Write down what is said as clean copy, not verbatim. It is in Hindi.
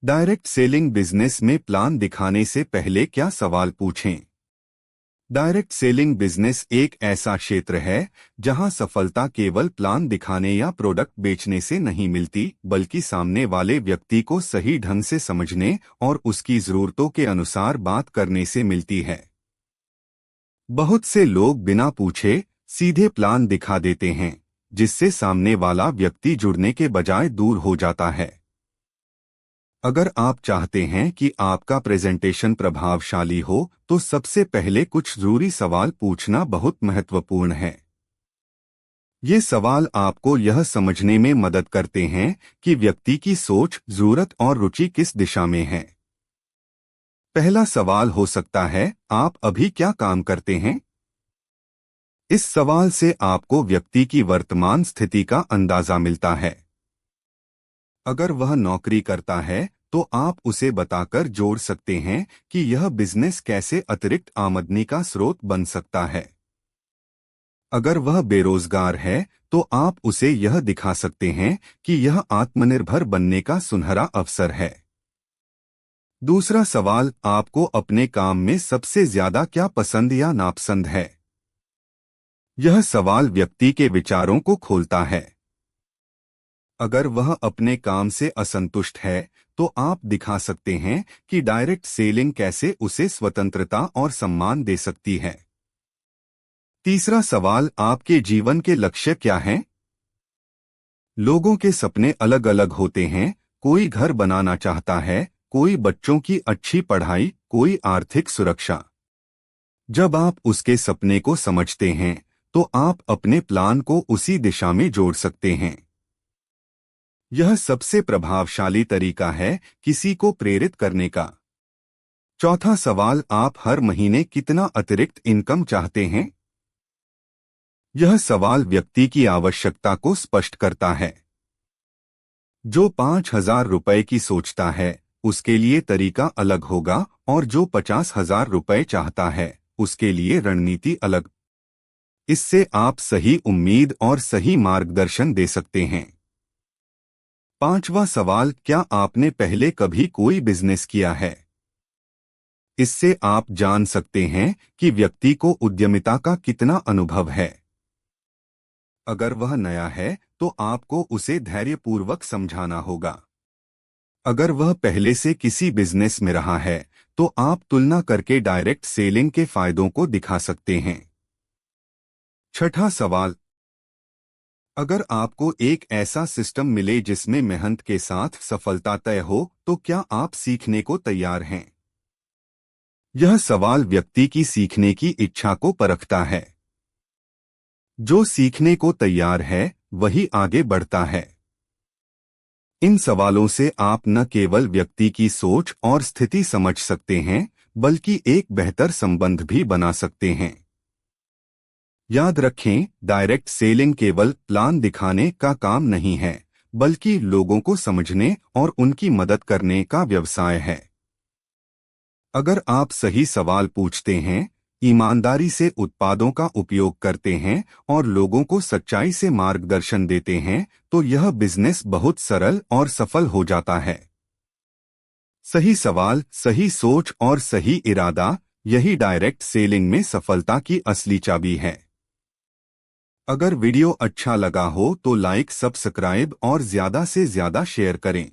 डायरेक्ट सेलिंग बिजनेस में प्लान दिखाने से पहले क्या सवाल पूछें। डायरेक्ट सेलिंग बिजनेस एक ऐसा क्षेत्र है जहां सफलता केवल प्लान दिखाने या प्रोडक्ट बेचने से नहीं मिलती, बल्कि सामने वाले व्यक्ति को सही ढंग से समझने और उसकी जरूरतों के अनुसार बात करने से मिलती है। बहुत से लोग बिना पूछे सीधे प्लान दिखा देते हैं, जिससे सामने वाला व्यक्ति जुड़ने के बजाय दूर हो जाता है। अगर आप चाहते हैं कि आपका प्रेजेंटेशन प्रभावशाली हो, तो सबसे पहले कुछ जरूरी सवाल पूछना बहुत महत्वपूर्ण है। ये सवाल आपको यह समझने में मदद करते हैं कि व्यक्ति की सोच, जरूरत और रुचि किस दिशा में है। पहला सवाल हो सकता है, आप अभी क्या काम करते हैं? इस सवाल से आपको व्यक्ति की वर्तमान स्थिति का अंदाजा मिलता है। अगर वह नौकरी करता है, तो आप उसे बताकर जोड़ सकते हैं कि यह बिजनेस कैसे अतिरिक्त आमदनी का स्रोत बन सकता है। अगर वह बेरोजगार है, तो आप उसे यह दिखा सकते हैं कि यह आत्मनिर्भर बनने का सुनहरा अवसर है। दूसरा सवाल, आपको अपने काम में सबसे ज्यादा क्या पसंद या नापसंद है? यह सवाल व्यक्ति के विचारों को खोलता है। अगर वह अपने काम से असंतुष्ट है, तो आप दिखा सकते हैं कि डायरेक्ट सेलिंग कैसे उसे स्वतंत्रता और सम्मान दे सकती है। तीसरा सवाल, आपके जीवन के लक्ष्य क्या हैं? लोगों के सपने अलग अलग होते हैं। कोई घर बनाना चाहता है, कोई बच्चों की अच्छी पढ़ाई, कोई आर्थिक सुरक्षा। जब आप उसके सपने को समझते हैं, तो आप अपने प्लान को उसी दिशा में जोड़ सकते हैं। यह सबसे प्रभावशाली तरीका है किसी को प्रेरित करने का। चौथा सवाल, आप हर महीने कितना अतिरिक्त इनकम चाहते हैं? यह सवाल व्यक्ति की आवश्यकता को स्पष्ट करता है। जो 5,000 रुपए की सोचता है, उसके लिए तरीका अलग होगा, और जो 50,000 रुपए चाहता है, उसके लिए रणनीति अलग। इससे आप सही उम्मीद और सही मार्गदर्शन दे सकते हैं। पांचवा सवाल, क्या आपने पहले कभी कोई बिजनेस किया है? इससे आप जान सकते हैं कि व्यक्ति को उद्यमिता का कितना अनुभव है। अगर वह नया है, तो आपको उसे धैर्यपूर्वक समझाना होगा। अगर वह पहले से किसी बिजनेस में रहा है, तो आप तुलना करके डायरेक्ट सेलिंग के फायदों को दिखा सकते हैं। छठा सवाल, अगर आपको एक ऐसा सिस्टम मिले जिसमें मेहनत के साथ सफलता तय हो, तो क्या आप सीखने को तैयार हैं? यह सवाल व्यक्ति की सीखने की इच्छा को परखता है। जो सीखने को तैयार है, वही आगे बढ़ता है। इन सवालों से आप न केवल व्यक्ति की सोच और स्थिति समझ सकते हैं, बल्कि एक बेहतर संबंध भी बना सकते हैं। याद रखें, डायरेक्ट सेलिंग केवल प्लान दिखाने का काम नहीं है, बल्कि लोगों को समझने और उनकी मदद करने का व्यवसाय है। अगर आप सही सवाल पूछते हैं, ईमानदारी से उत्पादों का उपयोग करते हैं और लोगों को सच्चाई से मार्गदर्शन देते हैं, तो यह बिजनेस बहुत सरल और सफल हो जाता है। सही सवाल, सही सोच और सही इरादा, यही डायरेक्ट सेलिंग में सफलता की असली चाबी है। अगर वीडियो अच्छा लगा हो, तो लाइक, सब्सक्राइब और ज्यादा से ज्यादा शेयर करें।